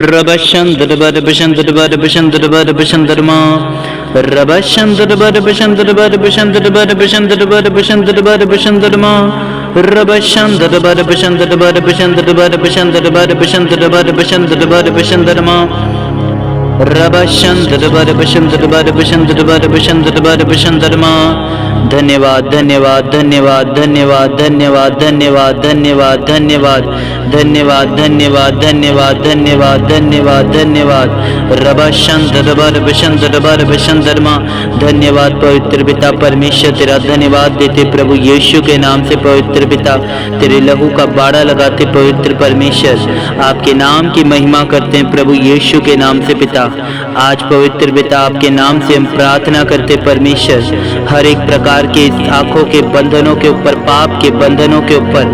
Rabashandarabashandarabashandarabashandarabashandarma Rabashandarabashandarabashandarabashandarabashandarabashandarma Rabashandarabashandarabashandarabashandarabashandarabashandarma Rabashandarabashandarabashandarabashandarabashandarma धन्यवाद धन्यवाद धन्यवाद धन्यवाद धन्यवाद धन्यवाद धन्यवाद धन्यवाद धन्यवाद धन्यवाद धन्यवाद धन्यवाद धन्यवाद धन्यवाद रबशंदरबशंदरबशंदरमा धन्यवाद पवित्र पिता परमेश्वर तेरा धन्यवाद देते प्रभु यीशु के नाम से पवित्र पिता तेरे लहू का बाड़ा लगाते पवित्र परमेश्वर आपके नाम की महिमा करते हैं प्रभु यीशु के नाम से पिता आज पवित्र पिता आपके नाम से हम प्रार्थना करते परमेश्वर हर एक प्रकार के आंखों के बंधनों के ऊपर पाप के बंधनों के ऊपर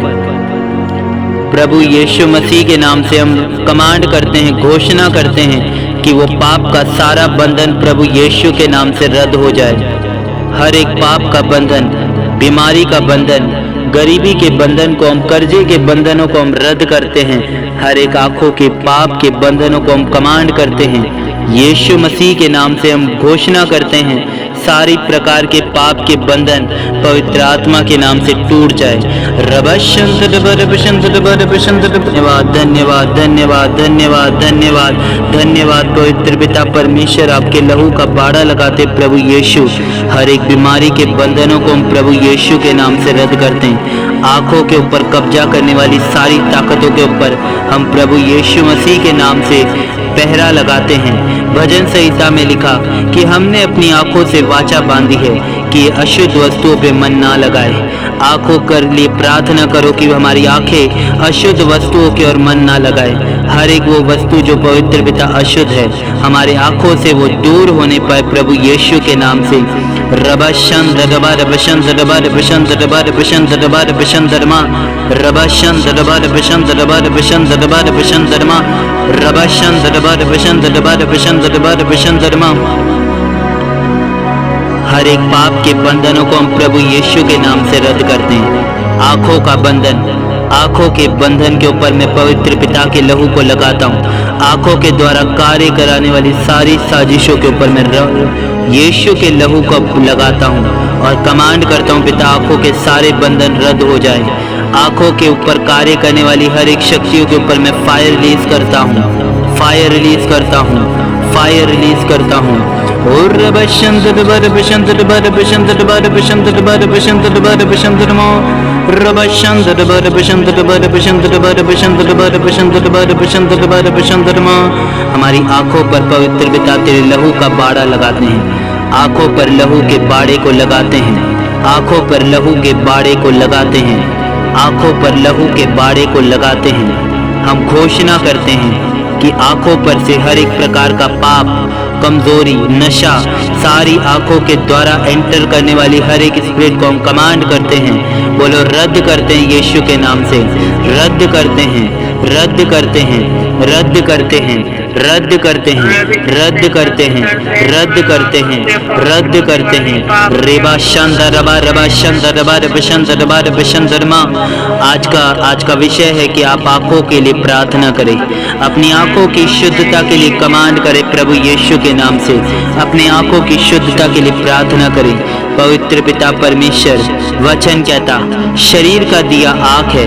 प्रभु यीशु मसीह के नाम से हम कमांड करते हैं घोषणा करते हैं कि वो पाप का सारा बंधन प्रभु यीशु के नाम से रद्द हो जाए। हर एक पाप का बंधन बीमारी का बंधन गरीबी के बंधन को हम कर्जे के बंधनों को हम रद्द करते हैं। हर एक आंखों के पाप के बंधनों को हम कमांड करते हैं यीशु मसीह के नाम से हम घोषणा करते हैं सारी प्रकार के पाप के बंधन पवित्र आत्मा के नाम से टूट जाए। धन्यवाद धन्यवाद धन्यवाद धन्यवाद धन्यवाद धन्यवाद पवित्र पिता परमेश्वर आपके लहू का बाड़ा लगाते प्रभु यीशु हर एक बीमारी के बंधनों को हम प्रभु यीशु के नाम से रद्द करते हैं। आंखों के ऊपर कब्जा करने वाली सारी ताकतों के ऊपर हम प्रभु यीशु मसीह के नाम से पहरा लगाते हैं। भजन संहिता में लिखा कि हमने अपनी आंखों से वाचा बांधी है कि अशुद्ध वस्तुओं पे मन ना लगाए। आंखों कर लिए प्रार्थना करो कि हमारी आंखें अशुद्ध वस्तुओं की ओर मन ना लगाए। हर एक वो वस्तु जो पवित्र पिता अशुद्ध है हमारे आंखों से वो दूर होने पाए प्रभु यीशु के नाम से। रबशंदरबा रबशंदरबा रबशंदरबा रबशंदरबा रबशंदरमा रबशंदरबा रबशंदरबा रबशंदरबा रबशंदरमा रबशंदरबा रबशंदरबा रबशंदरबा रबशंदरमा हर एक पाप के बंधनों को हम प्रभु यीशु के नाम से रद्द करते हैं। आंखों का बंधन आंखों के बंधन के ऊपर मैं पवित्र पिता के लहू को लगाता हूँ। आंखों के द्वारा कार्य कराने वाली सारी साजिशों के ऊपर मैं यीशु के लहू को लगाता हूँ और कमांड करता हूँ पिता आंखों के सारे बंधन रद्द हो जाए। आंखों के ऊपर कार्य करने वाली हर एक शक्तियों के ऊपर मैं फायर रिलीज करता हूँ फायर रिलीज करता हूँ फायर रिलीज करता हूँ। और रबशंदरबा रबशंदरबा रबशंदरबा रबशंदरबा रबशंदरबा रबशंदरमा रबशंदरबा रबशंदरबा रबशंदरबा रबशंदरबा रबशंदरबा रबशंदरबा रबशंदरमा हमारी आंखों पर पवित्र पिता तेरे लहू का बाड़ा लगाते हैं। आंखों पर लहू के बाड़े को लगाते हैं। आंखों पर लहू के बाड़े को लगाते हैं। आंखों पर लहू के बाड़े को लगाते हैं। हम घोषणा करते हैं कि आंखों पर से हर एक प्रकार का पाप कमजोरी नशा सारी आंखों के द्वारा एंटर करने वाली हर एक स्पिरिट को हम कमांड करते हैं। बोलो रद्द करते हैं यीशु के नाम से रद्द करते हैं रद्द करते हैं रद्द करते हैं रद्द करते हैं रद्द करते हैं रद्द करते हैं रद्द करते हैं। रेबा शंदरबा रबा शंदरबा रबशंदरबा रबशंदरमा आज का विषय है कि आप आंखों के लिए प्रार्थना करें। अपनी आंखों की शुद्धता के लिए कमांड करें प्रभु यीशु के नाम से। अपनी आंखों की शुद्धता के लिए प्रार्थना करें। पवित्र पिता परमेश्वर वचन कहता शरीर का दिया आँख है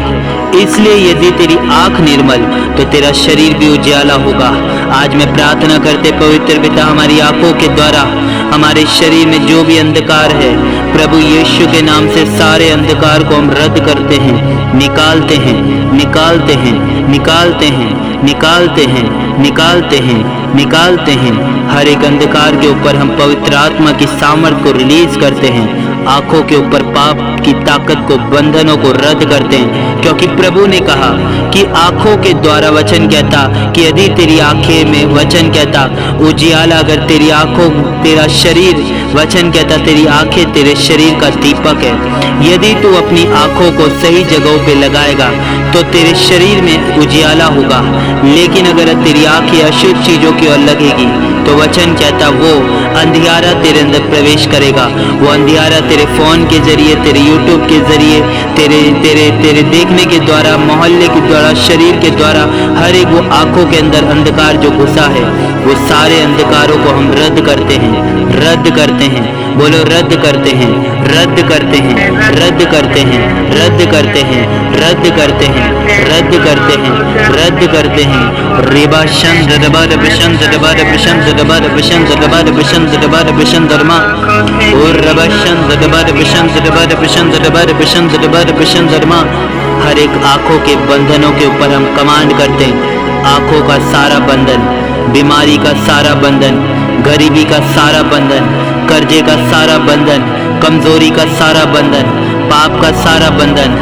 इसलिए यदि तेरी आँख निर्मल तो तेरा शरीर भी उजाला होगा। आज मैं प्रार्थना करते पवित्र पिता हमारी आंखों के द्वारा हमारे शरीर में जो भी अंधकार है प्रभु यीशु के नाम से सारे अंधकार को हम रद्द करते हैं निकालते हैं निकालते हैं निकालते हैं निकालते हैं निकालते हैं निकालते हैं। हर एक अंधकार के ऊपर हम पवित्र आत्मा की सामर्थ को रिलीज करते हैं। आंखों के ऊपर पाप की ताकत को बंधनों को रद्द करते हैं क्योंकि प्रभु ने कहा कि आंखों के द्वारा वचन कहता कि यदि तेरी आंखें में वचन कहता उजियाला अगर तेरी आंखों तेरा शरीर वचन कहता तेरी आंखें तेरे शरीर का दीपक है। यदि तू अपनी आंखों को सही जगहों पे लगाएगा तो तेरे शरीर में उजियाला होगा। लेकिन अगर तेरी आंखें अशुद्ध चीजों की ओर लगेगी तो वचन कहता वो अंधियारा तेरे अंदर प्रवेश करेगा। वो अंधियारा तेरे फोन के जरिए, तेरे यूट्यूब के जरिए, तेरे तेरे तेरे देखने के द्वारा, मोहल्ले के द्वारा, शरीर के द्वारा, हर एक वो आंखों के अंदर अंधकार जो घुसा है, वो सारे अंधकारों को हम रद्द करते हैं, रद्द करते हैं। बोलो रद्द करते हैं, रद्द करते हैं, रद्द करते हैं, रद्द करते हैं, रद्द करते हैं, रद्द करते हैं, रद्द करते हैं। रेबा शंद रबा रबशंद रबा रबशंद रबा रबशंद रबा रबशंद रबा रबशंद रमा और रबा शंद रबा रबशंद रबा रबशंद रबा रबशंद रबा रबशंद रमा। हर एक आंखों के बंधनों के ऊपर हम कमांड करते हैं। आंखों का सारा बंधन, बीमारी का सारा बंधन, गरीबी का सारा बंधन, कर्जे का सारा बंधन, कमजोरी का सारा बंधन, पाप का सारा बंधन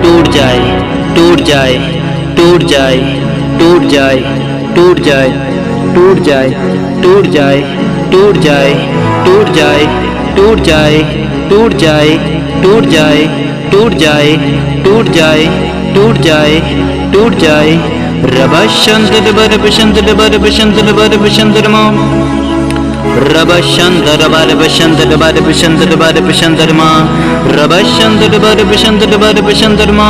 टूट जाए, टूट जाए, टूट जाए, टूट जाए, टूट जाए, टूट जाए, टूट जाए, टूट जाए, टूट जाए, टूट जाए, टूट जाए, टूट जाए, टूट जाए, टूट जाए, टूट जाए, टूट जाए। रबशंद रबशंद रबशंद रबशंद रमा रबशंद रबशंद रबशंद रबशंद रमा रबशंद रबशंद रबशंद रमा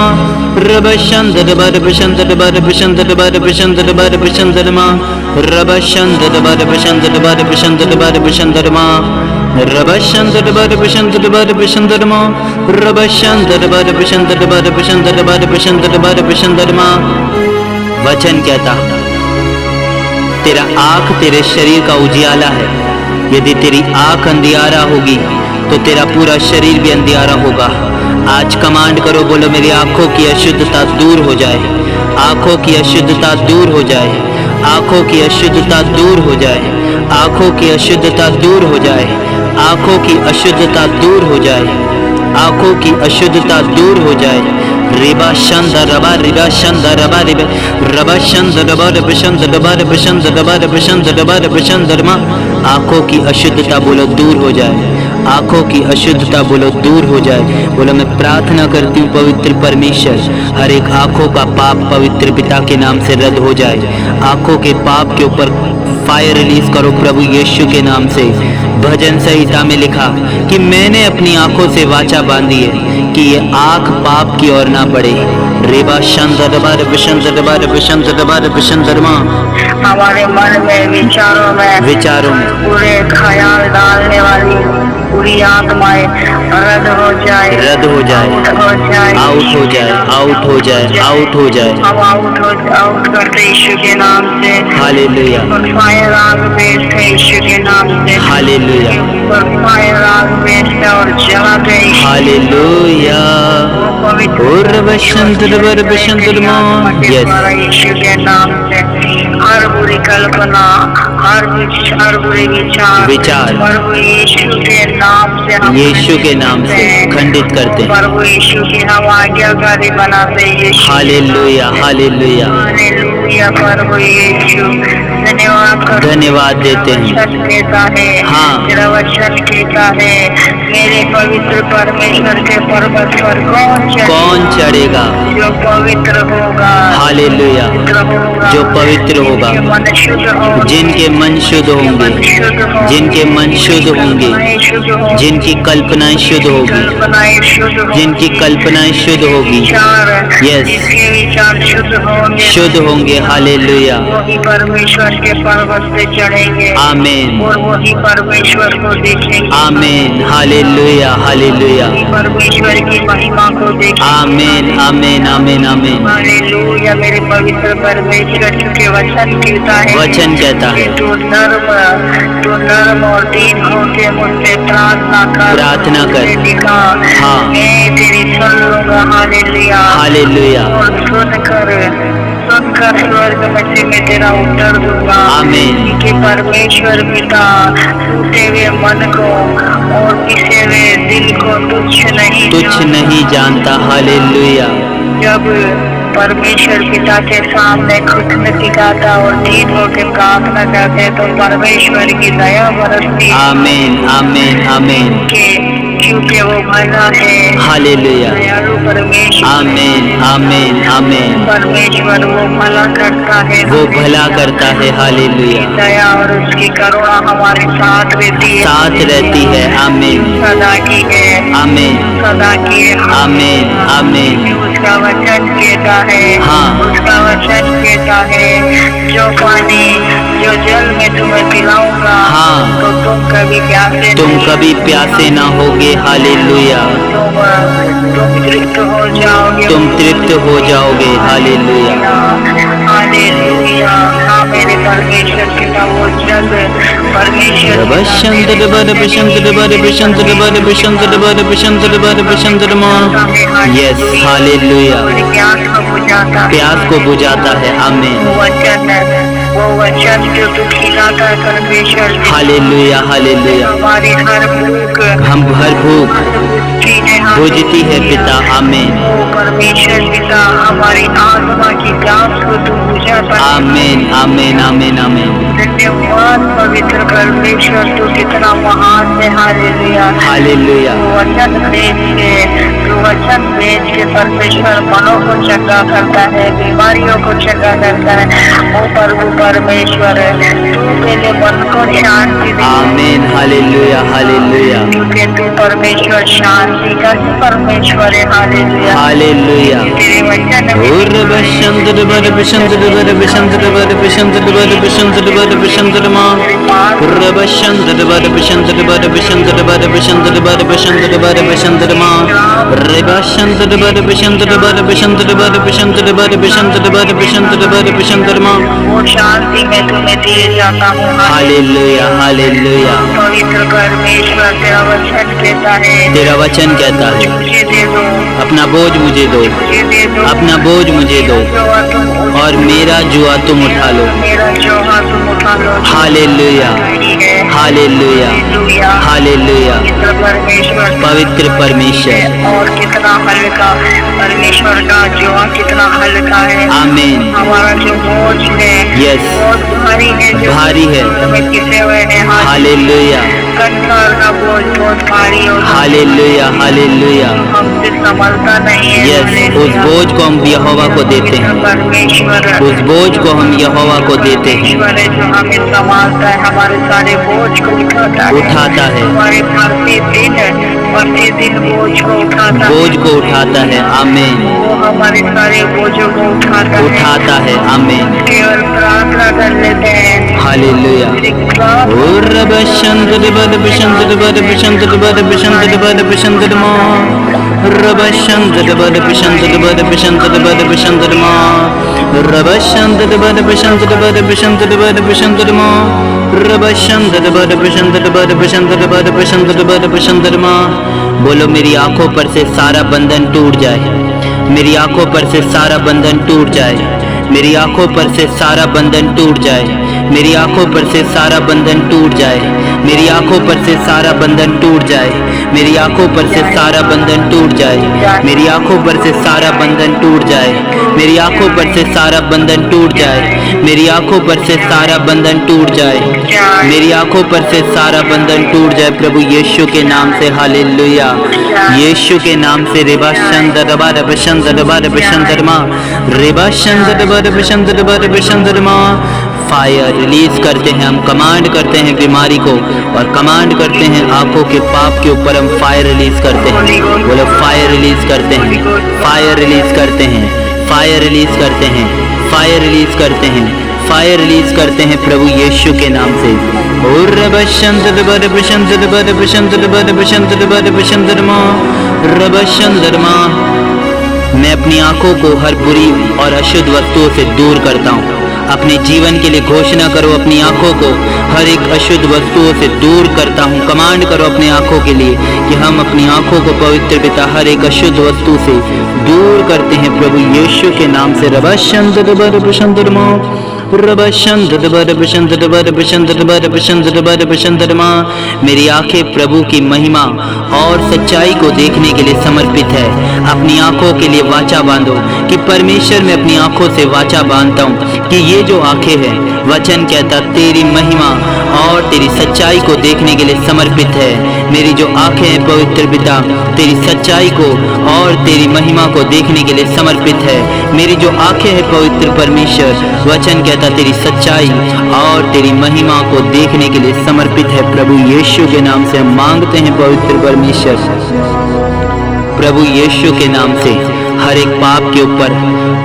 रबशंद रबशंद रबशंद रबशंद रबशंद रमा रबशंद रबशंद रबशंद रबशंद रमा रबशंद रबशंद रबशंद रमा रबशंद रबशंद रबशंद रबशंद रबशंद रमा। वचन कहता तेरा आँख तेरे शरीर का उजियाला है। यदि तेरी आँख अंधियारा होगी तो तेरा पूरा शरीर भी अंधियारा होगा। आज कमांड करो, बोलो मेरी आंखों की अशुद्धता दूर हो जाए, आंखों की अशुद्धता दूर हो जाए, आंखों की अशुद्धता दूर हो जाए, आंखों की अशुद्धता दूर हो जाए, आंखों की अशुद्धता दूर हो जाए, आंखों की अशुद्धता दूर हो जाए। रिबा शंद रबा रिबा शंद रबा रिबा रबा शंद रबा रबशंद रबा रबशंद रबा रबशंद रबा रबशंद रमा। आंखों की अशुद्धता बोलो दूर हो जाए, आंखों की अशुद्धता बोलो दूर हो जाए। बोलो मैं प्रार्थना करती हूँ पवित्र परमेश्वर, हर एक आंखों का पाप पवित्र पिता के नाम से रद्द हो जाए। आंखों के पाप के ऊपर फायर रिलीज करो प्रभु यीशु के नाम से। भजन संहिता में लिखा कि मैंने अपनी आंखों से वाचा बांधी है कि ये आंख पाप की ओर ना बढ़े। रेबा शंद रबा रबशंद रबा रबशंद रबा रबशंद रमा। हमारे मन में विचारों में पूरे ख्याल डालने वाली पूरी आत्माएं रद्द हो जाए, रद्द हो जाए, आउट हो जाए, आउट हो जाए, आउट हो जाए। हम आउट करते यीशु के नाम से। हालेलुया, फायर आग भेजते यीशु के नाम से। हालेलुया, फायर आग भेजते और जलाते हालेलुया। और रबशंद रबा रबशंद रमा। यीशु के नाम से हर बुरी कल्पना, हर बुरे विचार प्रभु यीशु के नाम से, यीशु के नाम से खंडित करते हैं। प्रभु यीशु की हम आज्ञाकारी बनाते हैं। Hallelujah, hallelujah, hallelujah. प्रभु यीशु धन्यवाद देते हैं। कहता है, हाँ, तेरा वचन कहता है मेरे पवित्र परमेश्वर के पर्वत पर कौन चढ़ेगा? जो पवित्र होगा। हालेलुया, जो पवित्र होगा, जिनके मन शुद्ध होंगे, जिनके मन शुद्ध होंगे, जिनकी कल्पनाएं शुद्ध होगी, जिनकी कल्पनाएं शुद्ध होगी, यस, शुद्ध होंगे। हालेलुया, वही परमेश्वर के पर्वत पे चढ़ेंगे, आमीन, और वही परमेश्वर को देखेंगे, आमीन। हालेलुया, हालेलुया, परमेश्वर की महिमा को देखेंगे, आमीन, आमीन, आमीन, आमीन। हालेलुया। मेरे पवित्र परमेश्वर के वचन कहता है, वचन कहता है, तू नर्म और दीन होके मुझसे प्रार्थना कर, दिखा, हाँ, मैं तेरी सुन लूंगा। हालेलुया, हालेलुया, और सुनकर स्वर्ग में तेरा उत्तर दूंगा। आमीन। कि परमेश्वर पिता टूटे हुए मन को और पिसे हुए दिल को तुच्छ नहीं जानता। हालेलुया। जब परमेश्वर पिता के सामने घुटने टिकाता और दीन होकर प्रार्थना करते तो परमेश्वर की दया बरसती। आमीन, आमीन, आमीन। यीशु के वो भला है। हालेलुया, दयालु परमेश्वर, आमीन आमीन आमीन। परमेश्वर वो भला करता है, वो भला करता है। हालेलुया, दया और उसकी करुणा हमारे साथ रहती है, साथ रहती है। आमीन सदा की है, आमीन सदा की है। आमीन आमीन। उसका वचन कहता है, हाँ। उसका वचन कहता है, जो पानी जो जल में तुम्हें पिलाऊंगा, हाँ। तो तुम कभी प्यासे तुम नहीं, कभी प्यासे ना होगे। हालेलुया, तुम तृप्त हो जाओगे, तुम तृप्त हो जाओगे। Hallelujah, hallelujah. हाँ मेरे परमेश्वर पिता वो जल परमेश्वर रबशंतर बर बशंतर बर बशंतर बर बशंतर बर बशंतर बर बशंतर माँ। Yes, hallelujah. प्यास को बुझाता है, प्यास को बुझाता है। आमीन, वो वचन जो तू खिलाता है परमेश्वर, हालेलुया हालेलुया। हमारी हर भूख हम हर भूख बुझती है पिता। आमीन वो परमेश्वर पिता हमारी आत्मा की प्यास को तू बुझाता है। आमीन आमीन आमीन आमीन। धन्यवाद पवित्र परमेश्वर, तू कितना महान है। हालेलुया हालेलुया, वचन भेज के परमेश्वर मनों को चंगा करता है, बीमारियों को चंगा करता है। ओ प्रभु परमेश्वर, तू मेरे मन को शांति दे। आमीन, हालेलुया हालेलुया क्योंकि तू परमेश्वर शांति का ही परमेश्वर है। Hallelujah hallelujah. तेरे वचन और बशंतर बर बशंतर बर बशंतर बर बशंतर बर बशंतर बर बशंतर माँ। रबशंतर बर बशंतर बर बशंतर बर बशंतर बर बशंतर बर बशंतर माँ। रबशंतर बर बशंतर बर बशंतर बर बशंतर बर बशंतर बर बशंतर बर बशंतर माँ। वो शांति मैं तुम्हें दिए जाता हूँ। Hallelujah hallelujah. पवित्र परमेश्वर तेरा वचन कहता है, तेरा वचन कहता है, मुझे दे दो, अपना बोझ मुझे दो, मुझे दे दो, अपना बोझ मुझे दो जुआ तुम और मेरा जुआ तुम उठा लो। मेरा जुआ तुम उठा लो। Hallelujah hallelujah hallelujah. पवित्र परमेश्वर, पवित्र परमेश्वर, और कितना हल्का परमेश्वर का जुआ कितना हल्का है। आमीन। हमारा जो बोझ है यस, बहुत भारी है, जो भारी है। हमें किसे हुए हैं। हालेलुया कंकार का बोझ बहुत भारी होता है, हालेलुया हालेलुया। हमसे संभलता नहीं है। यस, उस बोझ को हम यहोवा को देते हैं, परमेश्वर, उस बोझ को हम यहोवा को देते हैं। परमेश्वर है जो हमें संभालता है, हमारे सारे बोझ को उठाता है, हमारे प्रतिदिन बोझ को उठाता बोझ को उठाता है। आमीन, वो हमारे सारे बोझों को उठाता है। आमीन, केवल प्रार्थना कर लेते हैं। हालेलुया। और रबशंतर बर बशंतर बर बशंतर बर बशंतर बर बशंतर माँ। रबशंतर बर बशंतर बर बशंतर बर बशंतर माँ। रबशंतर बर बशंतर बर बशंतर बर बशंतर माँ। रबशंतर बर बशंतर बर बशंतर बर बशंतर बर बशंतर माँ। बोलो, मेरी आंखों पर से सारा बंधन टूट जाए, मेरी आंखों पर से सारा बंधन टूट जाए, मेरी आंखों पर से सारा बंधन टूट जाए, मेरी आंखों पर से सारा बंधन टूट जाए, मेरी आंखों पर से सारा बंधन टूट जाए, मेरी आंखों पर से सारा बंधन टूट जाए, मेरी आंखों पर से सारा बंधन टूट जाए, मेरी आंखों पर से सारा बंधन टूट जाए, मेरी आंखों पर से सारा बंधन टूट जाए, मेरी आंखों पर से सारा बंधन टूट जाए प्रभु यीशु के नाम से। हालेलुया, यीशु के नाम से। रेबा शंदर रबा रब शंदर रबा रब शंदर माँ। रेबा शंदर रबा रब शंदर रबा रब शंदर माँ। फायर रिलीज करते हैं, हम कमांड करते हैं बीमारी को और कमांड करते हैं आंखों के पाप के ऊपर हम फायर रिलीज करते हैं। बोलो, फायर रिलीज करते हैं, फायर रिलीज करते हैं, फायर रिलीज करते हैं, फायर रिलीज करते हैं, फायर रिलीज करते हैं प्रभु यीशु के नाम से। और रबशंदर बर बशंदर बर बशंदर बर बशंदर बर बशंदर माँ। रबशंदर माँ, मैं अपनी आंखों को हर बुरी और अशुद्ध वस्तुओं से दूर करता हूँ। अपने जीवन के लिए घोषणा करो, अपनी आंखों को हर एक अशुद्ध वस्तुओं से दूर करता हूँ। कमांड करो अपनी आंखों के लिए कि हम अपनी आंखों को पवित्र पिता हर एक अशुद्ध वस्तु से दूर करते हैं प्रभु यीशु के नाम से। रबशंदर बर बशंदर माँ। मेरी आंखें प्रभु की महिमा और सच्चाई को देखने के लिए समर्पित है। अपनी आंखों के लिए वाचा बांधो कि परमेश्वर मैं अपनी आंखों से वाचा बांधता हूँ कि ये जो आंखें हैं, वचन कहता तेरी महिमा और तेरी सच्चाई को देखने के लिए समर्पित है। मेरी जो आंखें हैं पवित्र पिता, तेरी सच्चाई को और तेरी महिमा को देखने के लिए समर्पित है। मेरी जो आंखें हैं पवित्र परमेश्वर, वचन कहता तेरी सच्चाई और तेरी महिमा को देखने के लिए समर्पित है। प्रभु यीशु के नाम से हम मांगते हैं पवित्र परमेश्वर, प्रभु यीशु के नाम से हर एक पाप के ऊपर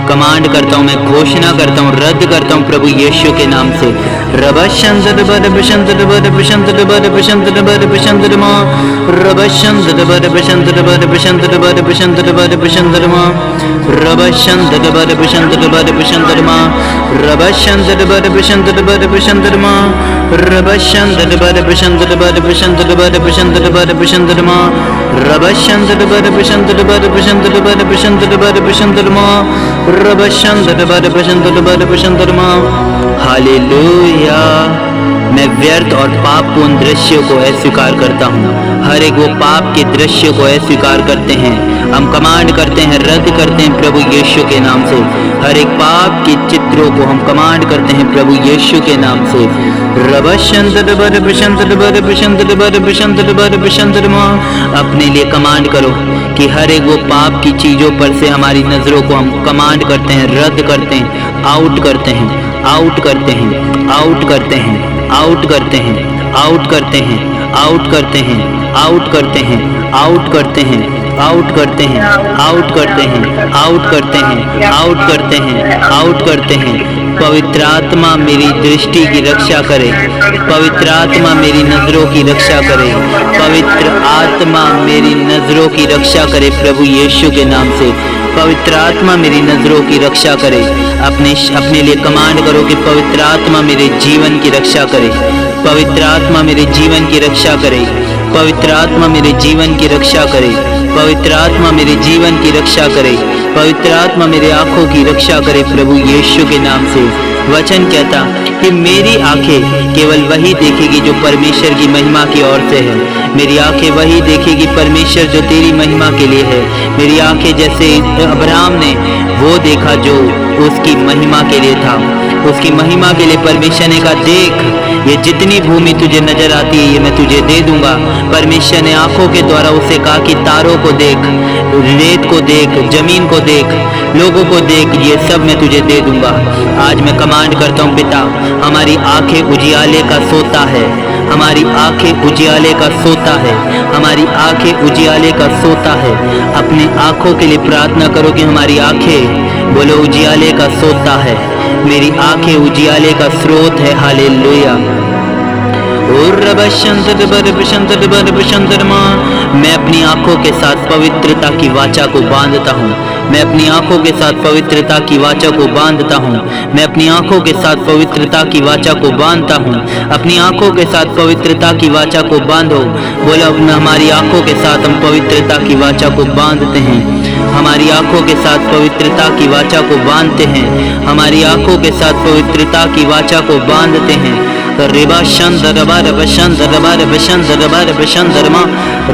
कमांड करता हूँ, मैं घोषणा करता हूँ, रद्द करता हूँ प्रभु यीशु के नाम से। हालेलुया। मैं व्यर्थ और पापपूर्ण दृश्यों को अस्वीकार करता हूँ। हर एक वो पाप के दृश्यों को अस्वीकार करते हैं, हम कमांड करते हैं, रद्द करते हैं प्रभु यीशु के नाम से। हर एक पाप के चित्रों को हम कमांड करते हैं प्रभु यीशु के नाम से। अपने लिए कमांड करो कि हर एक वो पाप की चीजों पर से हमारी नजरों को हम कमांड करते हैं, रद्द करते हैं, आउट करते हैं, आउट करते हैं, आउट करते हैं, आउट करते हैं, आउट करते हैं, आउट करते हैं, आउट करते हैं, आउट करते हैं, आउट करते हैं, आउट करते हैं, आउट करते हैं, आउट करते हैं, आउट करते हैं। पवित्र आत्मा मेरी दृष्टि की रक्षा करे, पवित्र आत्मा मेरी नजरों की रक्षा करे, पवित्र आत्मा मेरी नजरों की रक्षा करे प्रभु यीशु के नाम से। पवित्र आत्मा मेरी नजरों की रक्षा करे। अपने लिए कमांड करो कि पवित्र आत्मा मेरे जीवन की रक्षा करे, पवित्र आत्मा मेरे जीवन की रक्षा करे, पवित्र आत्मा मेरे जीवन की रक्षा करे, पवित्र आत्मा मेरे जीवन की रक्षा करे, पवित्र आत्मा मेरे आंखों की रक्षा करे प्रभु यीशु के नाम से। वचन कहता कि मेरी आंखें केवल वही देखेगी जो परमेश्वर की महिमा की ओर से है। मेरी आंखें वही देखेगी परमेश्वर जो तेरी महिमा के लिए है। मेरी आंखें जैसे अब्राहम ने वो देखा जो उसकी महिमा के लिए था, उसकी महिमा के लिए परमेश्वर ने कहा देख ये जितनी भूमि तुझे नजर आती है ये मैं तुझे दे दूंगा। परमेश्वर ने आंखों के द्वारा उससे कहा कि तारों को देख, रेत को देख, जमीन को देख, लोगों को देख, ये सब मैं तुझे दे दूंगा। आज मैं कमांड करता हूँ पिता, हमारी आंखें उजियाले का सोता है, हमारी आंखें उजियाले का सोता है, हमारी आंखें उजियाले का सोता है। अपने आंखों के लिए प्रार्थना करो कि हमारी आंखें बोलो उजियाले का सोता है, मेरी आंखें उजियाले का स्रोत है। हालेलुया। मैं अपनी आंखों के साथ पवित्रता की वाचा को बांधता हूँ, मैं अपनी आंखों के साथ पवित्रता की वाचा को बांधता हूँ, मैं अपनी आंखों के साथ पवित्रता की वाचा को बांधता हूँ। अपनी आंखों के साथ पवित्रता की वाचा को बांधो। बोलो अपना हमारी आंखों के साथ हम पवित्रता की वाचा को बांधते हैं, हमारी आंखों के साथ पवित्रता की वाचा को बांधते हैं, हमारी आंखों के साथ पवित्रता की वाचा को बांधते हैं। रिबा शंद रबा रब शंद रबा रब शंद रबा रब शंद रमा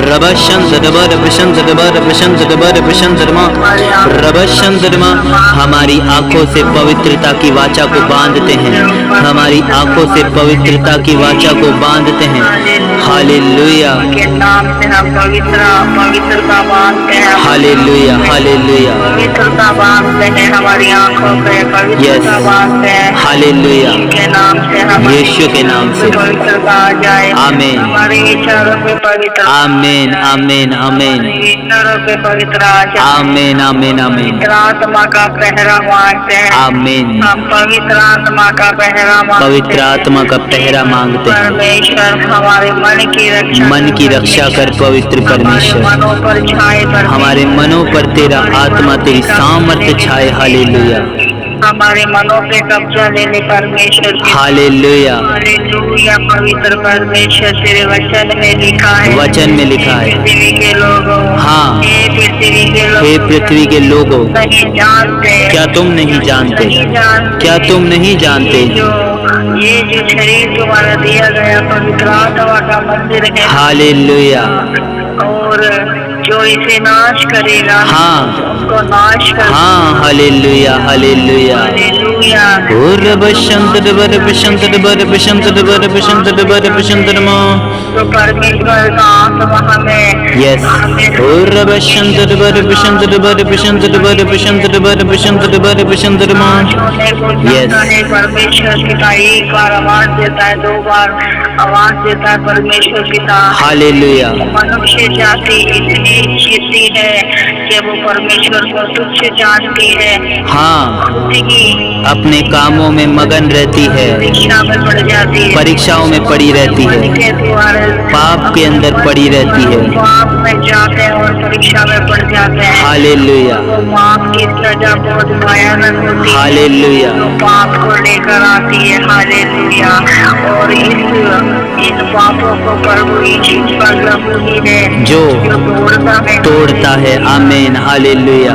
रबा शंद रबा रब शंद रबा रब शंद रबा रब शंद रमा रबा शंद रमा। हमारी आंखों से पवित्रता की वाचा को बांधते हैं, हमारी आंखों से पवित्रता की वाचा को बांधते हैं। हालेलुया। के नाम से हम पवित्रता बांधते हैं। हालेलुया, हालेलुया, पवित्रता बांधते हैं, हमारी आंखों पे पवित्रता बांधते हैं। हालेलुया। के नाम से हम यीशु के नाम से पवित्रता आ जाए। आमीन, हमारे विचारों पे पवित्र, आमीन, आमीन, आमीन, विचारों पे पवित्र आ जाए। आमीन, आमीन, आमीन, पवित्र आत्मा का पहरा मांगते हैं। आमीन। हम पवित्र आत्मा का पहरा मांगते हैं। पवित्र आत्मा का पहरा मांगते हैं। परमेश्वर हमारे मन की रक्षा, मन की रक्षा कर पवित्र परमेश्वर। हमारे मनों पर छाए, हमारे मनों पर तेरा आत्मा, तेरी सामर्थ्य छाए। हालेलुया। हमारे मनों पे कब्जा ले ले परमेश्वर की। हालेलुया। हालेलुया। पवित्र परमेश्वर तेरे वचन में लिखा है, वचन में लिखा है, पृथ्वी के लोगों, हाँ, हे पृथ्वी के लोगों, हे पृथ्वी के लोगों, नहीं जानते, क्या तुम नहीं जानते, नहीं जानते, क्या तुम नहीं जानते, ये जो शरीर तुम्हारा दिया गया पवित्र आत्मा का मंदिर है, हालेलुया, और जो इसे नाश करेगा, हाँ, उसको नाश कर, हाँ, हालेलुया, हालेलुया। हालेलुया। और बशंतर बर बशंतर बर बशंतर बर बशंतर बर बशंतर माँ, तो परमेश्वर का आत्मा हमें, यस, और बशंतर बर बशंतर बर बशंतर बर बशंतर बर बशंतर बर बशंतर माँ, यस, परमेश्वर पिता एक बार आवाज देता है, 2 बार आवाज देता है परमेश्वर पिता। हालेलुया। मनुष्य जाति इतनी जीती है कि वो परमेश्वर को तुच्छ जानती है, हाँ, उसकी अपने कामों में मगन रहती है, परीक्षा में पड़ जाती है, परीक्षाओं में पड़ी रहती है, के द्वारा पाप के अंदर पड़ी रहती है, पाप में जाते हैं और परीक्षा में पड़ जाते हैं। हालेलुया, वो पाप की सजा बहुत भयानक होती है, हालेलुया, जो पाप को लेकर आती है। हालेलुया। और इन पापों को प्रभु यीशु प्रभु ही ने जो तोड़ता तोड़ता है, आमीन, हालेलुया।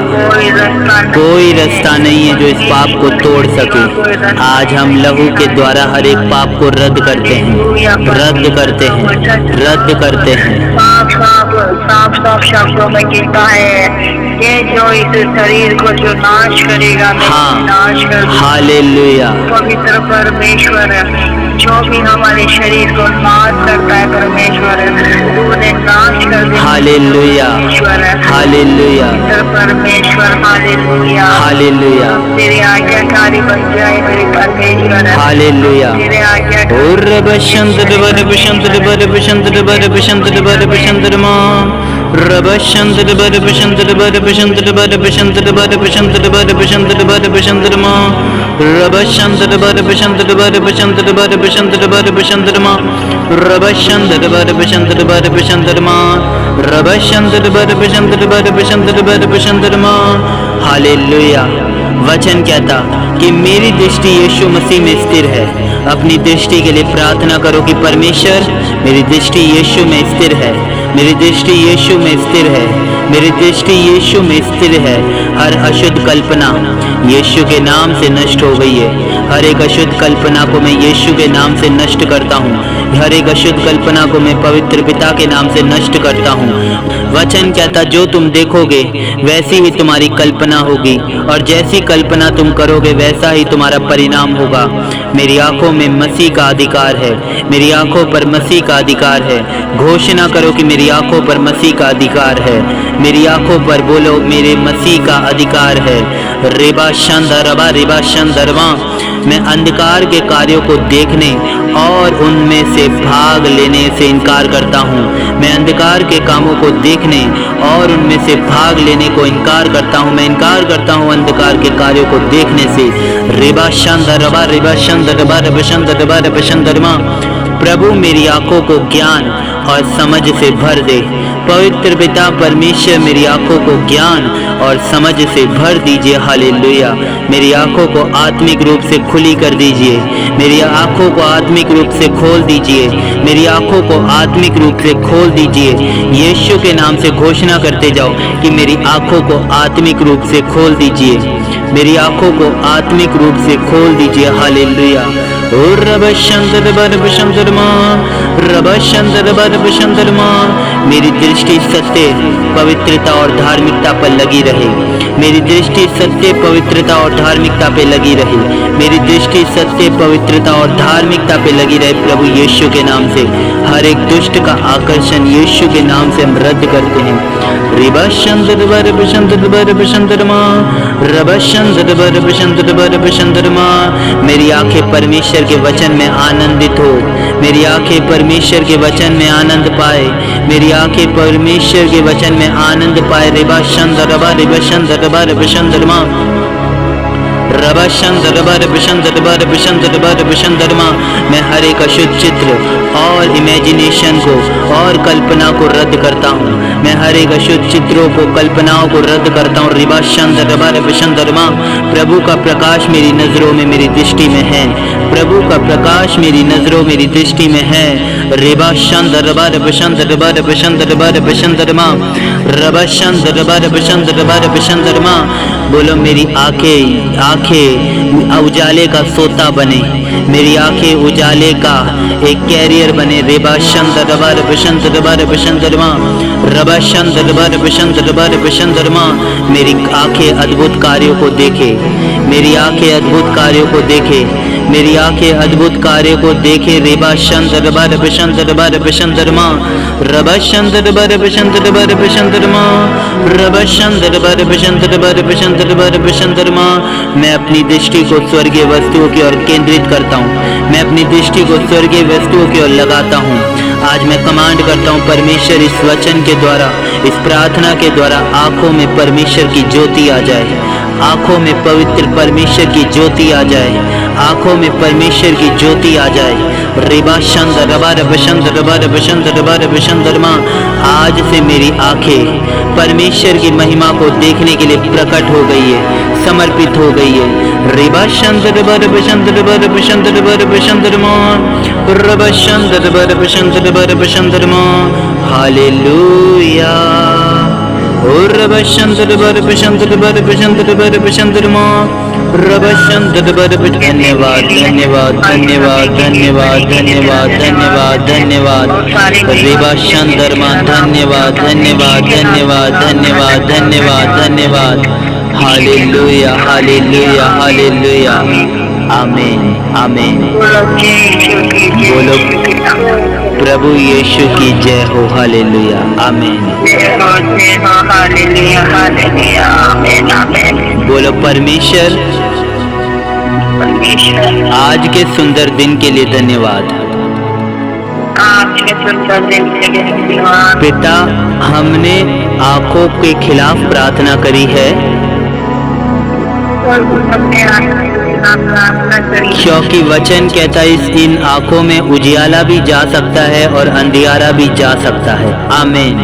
कोई रास्ता नहीं है जो इस पाप को तोड़ सके। आज हम लहू के द्वारा हर एक पाप को रद्द करते हैं, रद्द करते हैं, रद्द करते हैं। साफ साफ शब्दों में कहता है ये जो इस शरीर को जो नाश करेगा, हाँ, नाश कर, हालेलुया। पवित्र परमेश्वर जो भी हमारे शरीर को नाश करता है परमेश्वर, उन्हें नाश कर दे, हालेलुया, हालेलुया, परमेश्वर, हालेलुया, हालेलुया, तेरे आज्ञाकारी बन जाए मेरे परमेश्वर, हालेलुया। तेरे आज्ञा और बशंतर बर बशंतर बर बशंतर बर बशंतर बर बशंतर माँ, रबशंतर बर बशंतर बर बशंतर बर बशंतर बर बशंतर बर बशंतर बर बशंतर माँ, रबशंतर बर बशंतर बर बशंतर बर बशंतर बर बशंतर माँ, रबशंतर बर बशंतर बर बशंतर माँ, रबशंतर बर बशंतर बर बशंतर बर बशंतर माँ, हालेलुया। वचन कहता कि मेरी दृष्टि यीशु मसीह में स्थिर है। अपनी दृष्टि के लिए प्रार्थना करो कि परमेश्वर मेरी दृष्टि यीशु में स्थिर है, मेरी दृष्टि यीशु में स्थिर है, मेरी दृष्टि यीशु में स्थिर है। हर अशुद्ध कल्पना यीशु के नाम से नष्ट हो गई है। हर एक अशुद्ध कल्पना को मैं यीशु के नाम से नष्ट करता हूँ। हर एक अशुद्ध कल्पना को मैं पवित्र पिता के नाम से नष्ट करता हूँ। वचन कहता जो तुम देखोगे वैसी ही तुम्हारी कल्पना होगी, और जैसी कल्पना तुम करोगे वैसा ही तुम्हारा परिणाम होगा। मेरी आंखों में मसीह का अधिकार है, मेरी आंखों पर मसीह का अधिकार है। घोषणा करो कि मेरी आंखों पर मसीह का अधिकार है। मेरी आंखों पर बोलो मेरे मसीह का अधिकार है। रेबा शंदरबा रेबा शंदरवा। मैं अंधकार के कार्यों को देखने और उनमें से भाग लेने से इनकार करता हूँ। मैं अंधकार के कामों को देखने और उनमें से भाग लेने को इनकार करता हूँ। मैं इनकार करता हूँ अंधकार के कार्यों को देखने से। रेबा शंदरबा रेबा शंदरबा रेबा शंदरबा रेबा शंदरमा। प्रभु मेरी आंखों को ज्ञान और समझ से भर दे। पवित्र पिता परमेश्वर मेरी आंखों को ज्ञान और समझ से भर दीजिए। हालेलुया। मेरी आंखों को आत्मिक रूप से खुली कर दीजिए। मेरी आंखों को आत्मिक रूप से खोल दीजिए। मेरी आंखों को आत्मिक रूप से खोल दीजिए। यीशु के नाम से घोषणा करते जाओ कि मेरी आंखों को आत्मिक रूप से खोल दीजिए। मेरी आंखों को आत्मिक रूप से खोल दीजिए। हालेलुया। और रबशंदर बरबशंदरमा रबशंदर बरबशंदरमा। मेरी दृष्टि सत्य, पवित्रता और धार्मिकता पर लगी रहे। मेरी दृष्टि सत्य, पवित्रता और धार्मिकता पे लगी रहे। मेरी दृष्टि सत्य, पवित्रता और धार्मिकता पे लगी रहे। प्रभु यीशु के नाम से हर एक दुष्ट का आकर्षण यीशु के नाम से हम रद्द करते हैं। रिबशंदर बरबशंदर बरबशंदरमा रबशंदर बरबशंदर बरबशंदरमा। मेरी आंखें परमेश्वर के वचन में आनंदित हो। मेरी आंखें परमेश्वर के वचन में आनंद पाए। मेरी आंखें परमेश्वर के वचन में आनंद पाए। रिबशंदर रिबशंदर बरबशंदरमा रबशंदर बरबशंदर बरबशंदर बरबशंदरमा। मैं हर एक अशुद्ध चित्र और इमेजिनेशन को और कल्पना को रद्द करता हूँ। मैं हर एक अशुद्ध चित्रों को, कल्पनाओं को रद्द करता हूँ। रिबा शंदरबा रबशंदरमा, प्रभु का प्रकाश मेरी नजरों में, मेरी दृष्टि में है। प्रभु का प्रकाश मेरी नजरों, मेरी दृष्टि में है। रिबा शंदरबा रबशंदरबा रबशंदरबा रबशंदरमा, रबा शंदरबा रबशंदरबा रबशंदरमा। बोलो मेरी आंखें उजाले का सोता बने, मेरी आंखें उजाले का एक कैरियर बने। रेबा शंदरबा रबशंदरबा रबशंदरमा, रबा शंदरबा रबशंदरबा रबशंदरमा। मेरी आंखें अद्भुत कार्यों को देखे, मेरी आंखें अद्भुत कार्यों को देखे, मेरी आंखें अद्भुत कार्यों को देखे। रेबा शंदरबा रबशंदरबा रबशंदरमा, रबा शंदरबा रबशंदरबा रबशंदरमा, रबा शंदरबा रबशंदरबा रबशंदरबा रबशंदरमा। मैं अपनी दृष्टि को स्वर्गीय वस्तुओं की ओर केंद्रित करता हूँ, मैं अपनी दृष्टि को स्वर्गीय वस्तुओं की ओर लगाता हूँ। आज मैं कमांड करता हूँ, परमेश्वर इस वचन के द्वारा, इस प्रार्थना के द्वारा आंखों में परमेश्वर की ज्योति आ जाए, आंखों में पवित्र परमेश्वर की ज्योति आ जाए, आंखों में परमेश्वर की ज्योति आ जाए। रिबा शंदरबा रबशंदरबा रबशंदरबा रबशंदरमा। आज से मेरी आंखें परमेश्वर की महिमा को देखने के लिए प्रकट हो गई है, समर्पित हो गई है। रिबा शंदरबा रबशंदरबा रबशंदरबा रबशंदरमा, रबा शंदरबा रबशंदरबा रबशंदरमा। हालेलुया। और रबा शंदरबा रबशंदरबा रबशंदरबा रबशंदरमा, रबा शंदरबा रब। धन्यवाद धन्यवाद धन्यवाद धन्यवाद धन्यवाद धन्यवाद धन्यवाद। रिबा शंदरमा, धन्यवाद धन्यवाद धन्यवाद धन्यवाद धन्यवाद धन्यवाद। Hallelujah hallelujah hallelujah. आमीन आमीन। बोलो प्रभु यीशु की जय हो। हालेलुया आमीन। बोलो परमेश्वर आज के सुंदर दिन के लिए धन्यवाद। पिता, हमने आंखों के खिलाफ प्रार्थना करी है, क्योंकि वचन कहता है इन आंखों में उजियाला भी जा सकता है और अंधियारा भी जा सकता है। आमीन।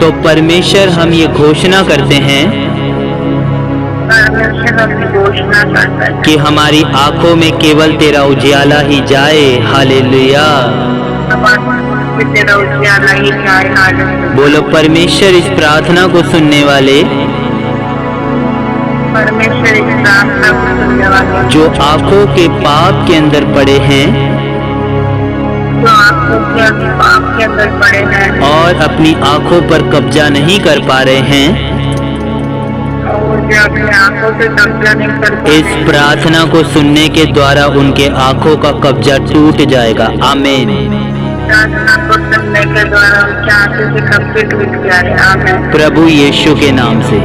तो परमेश्वर हम ये घोषणा करते हैं कि हमारी आंखों में केवल तेरा उजियाला ही जाए। हालेलुया। बोलो परमेश्वर इस प्रार्थना को सुनने वाले जो आंखों के पाप के अंदर पड़े हैं और अपनी आंखों पर कब्जा नहीं कर पा रहे हैं, इस प्रार्थना को सुनने के द्वारा उनके आंखों का कब्जा टूट जाएगा। आमीन। प्रभु यीशु के नाम से।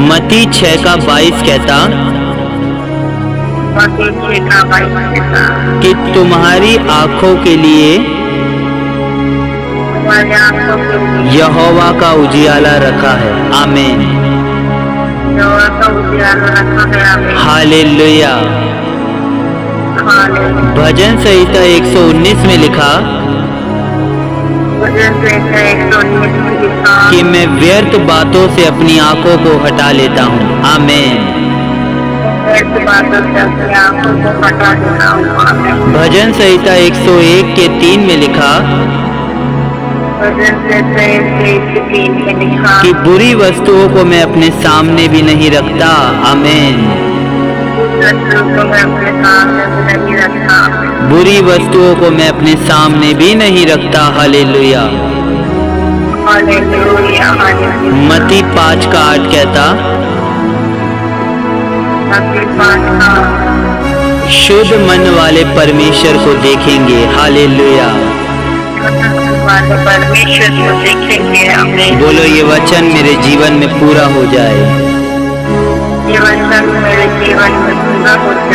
मत्ती 6:22 कहता कि तुम्हारी आंखों के लिए यहोवा का उजियाला रखा है। आमीन। हालेलुया। भजन संहिता 119 में लिखा कि मैं व्यर्थ बातों से अपनी आंखों को हटा लेता हूँ। आमीन। भजन संहिता 101 के 3 में लिखा कि बुरी वस्तुओं को मैं अपने सामने भी नहीं रखता। आमीन। बुरी वस्तुओं को मैं अपने सामने भी नहीं रखता। हालेलुया। मत्ती 5:8 कहता शुद्ध मन वाले परमेश्वर को देखेंगे। हालेलुया। बोलो ये वचन मेरे जीवन में पूरा हो जाए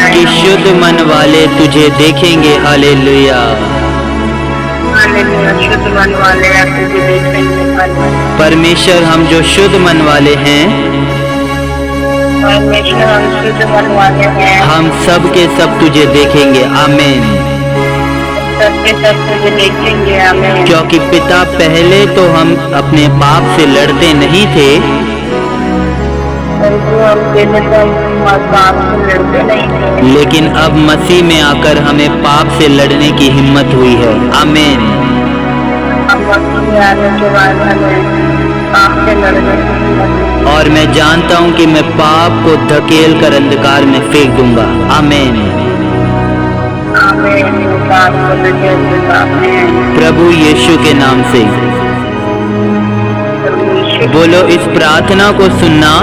कि शुद्ध मन वाले तुझे देखेंगे। हालेलुया। परमेश्वर हम जो शुद्ध मन वाले हैं परमेश्वर हम शुद्ध मन वाले हैं, हम सब के सब तुझे देखेंगे। आमीन। सबके सब तुझे देखेंगे। आमीन। क्योंकि पिता पहले तो हम अपने पाप से लड़ते नहीं थे, परंतु हम पहले तो हम पाप से लड़ते नहीं थे, लेकिन अब मसीह में आकर हमें पाप से लड़ने की हिम्मत हुई है। आमीन। अब मसीह में आने के बाद हमें पाप से लड़ने की हिम्मत हुई। और मैं जानता हूँ कि मैं पाप को धकेल कर अंधकार में फेंक दूंगा। आमीन। आमीन। पाप को धकेल दूंगा। आमीन। प्रभु यीशु के नाम से बोलो, इस प्रार्थना को सुनना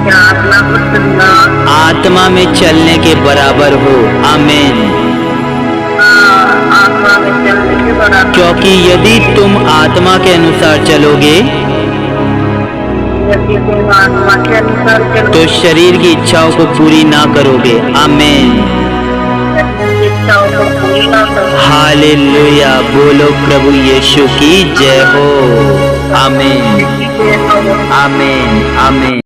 प्रार्थना को सुनना आत्मा में चलने के बराबर हो। आमीन। आत्मा में चलने के बराबर, क्योंकि यदि तुम आत्मा के अनुसार चलोगे यदि तुम आत्मा के अनुसार चलो तो शरीर की इच्छाओं को पूरी ना करोगे। आमीन। इच्छाओं को पूरी ना करो। हालेलुया। बोलो, प्रभु यीशु की जय हो। आमीन। आमीन। आमीन।